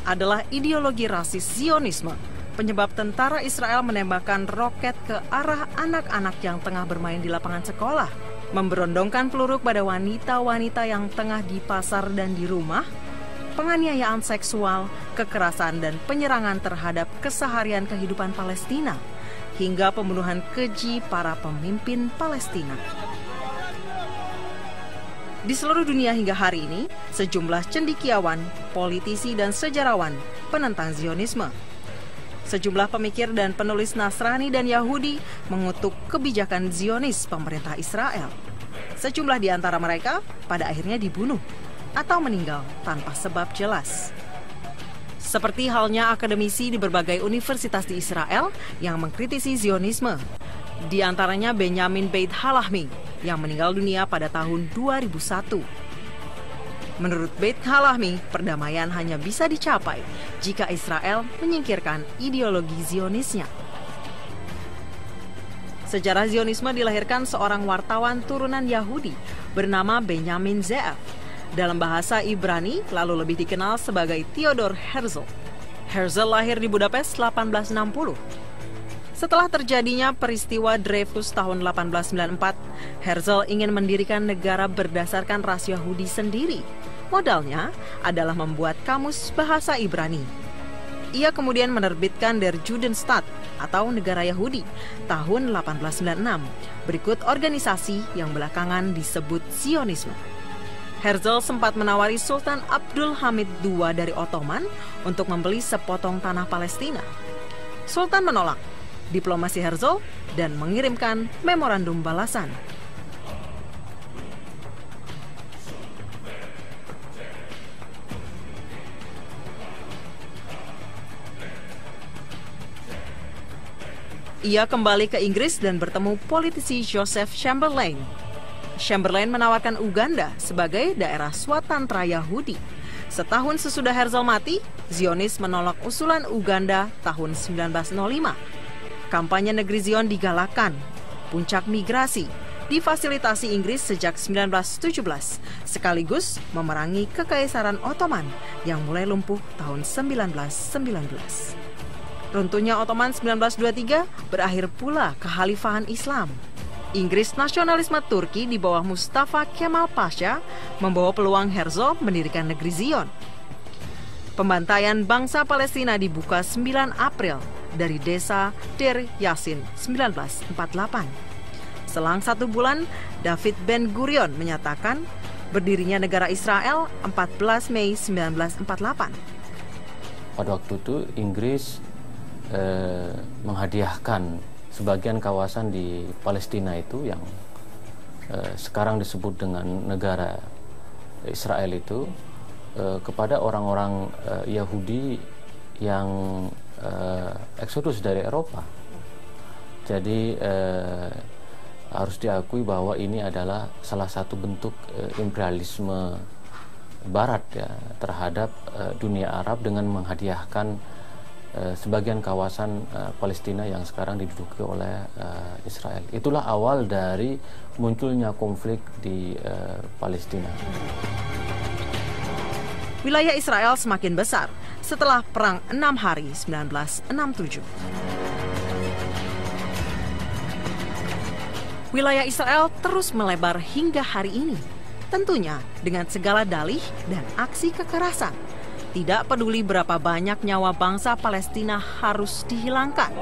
adalah ideologi rasis Zionisme, penyebab tentara Israel menembakkan roket ke arah anak-anak yang tengah bermain di lapangan sekolah, memberondongkan peluru pada wanita-wanita yang tengah di pasar dan di rumah, penganiayaan seksual, kekerasan, dan penyerangan terhadap keseharian kehidupan Palestina, hingga pembunuhan keji para pemimpin Palestina. Di seluruh dunia hingga hari ini, sejumlah cendekiawan, politisi, dan sejarawan penentang Zionisme. Sejumlah pemikir dan penulis Nasrani dan Yahudi mengutuk kebijakan Zionis pemerintah Israel. Sejumlah di antara mereka pada akhirnya dibunuh atau meninggal tanpa sebab jelas. Seperti halnya akademisi di berbagai universitas di Israel yang mengkritisi Zionisme. Di antaranya Benjamin Beit Halahmi yang meninggal dunia pada tahun 2001. Menurut Beit Halahmi, perdamaian hanya bisa dicapai jika Israel menyingkirkan ideologi Zionisnya. Sejarah Zionisme dilahirkan seorang wartawan turunan Yahudi bernama Benjamin Ze'ev. Dalam bahasa Ibrani, lalu lebih dikenal sebagai Theodor Herzl. Herzl lahir di Budapest 1860. Setelah terjadinya peristiwa Dreyfus tahun 1894, Herzl ingin mendirikan negara berdasarkan ras Yahudi sendiri. Modalnya adalah membuat kamus bahasa Ibrani. Ia kemudian menerbitkan Der Judenstaat atau Negara Yahudi tahun 1896, berikut organisasi yang belakangan disebut Zionisme. Herzl sempat menawari Sultan Abdul Hamid II dari Ottoman untuk membeli sepotong tanah Palestina. Sultan menolak diplomasi Herzl dan mengirimkan memorandum balasan. Ia kembali ke Inggris dan bertemu politisi Joseph Chamberlain. Chamberlain menawarkan Uganda sebagai daerah swatantra Yahudi. Setahun sesudah Herzl mati, Zionis menolak usulan Uganda tahun 1905. Kampanye negeri Zion digalakkan. Puncak migrasi difasilitasi Inggris sejak 1917, sekaligus memerangi Kekaisaran Ottoman yang mulai lumpuh tahun 1919. Runtuhnya Ottoman 1923 berakhir pula kekhalifahan Islam. Inggris nasionalisme Turki di bawah Mustafa Kemal Pasha membawa peluang Herzl mendirikan negeri Zion. Pembantaian bangsa Palestina dibuka 9 April dari desa Deir Yassin 1948. Selang 1 bulan, David Ben-Gurion menyatakan berdirinya negara Israel 14 Mei 1948. Pada waktu itu Inggris menghadiahkan sebagian kawasan di Palestina itu yang sekarang disebut dengan negara Israel itu kepada orang-orang Yahudi yang eksodus dari Eropa. Jadi harus diakui bahwa ini adalah salah satu bentuk imperialisme Barat ya terhadap dunia Arab dengan menghadiahkan sebagian kawasan Palestina yang sekarang diduduki oleh Israel. Itulah awal dari munculnya konflik di Palestina. Wilayah Israel semakin besar setelah Perang 6 Hari 1967. Wilayah Israel terus melebar hingga hari ini, tentunya dengan segala dalih dan aksi kekerasan. Tidak peduli berapa banyak nyawa bangsa Palestina harus dihilangkan.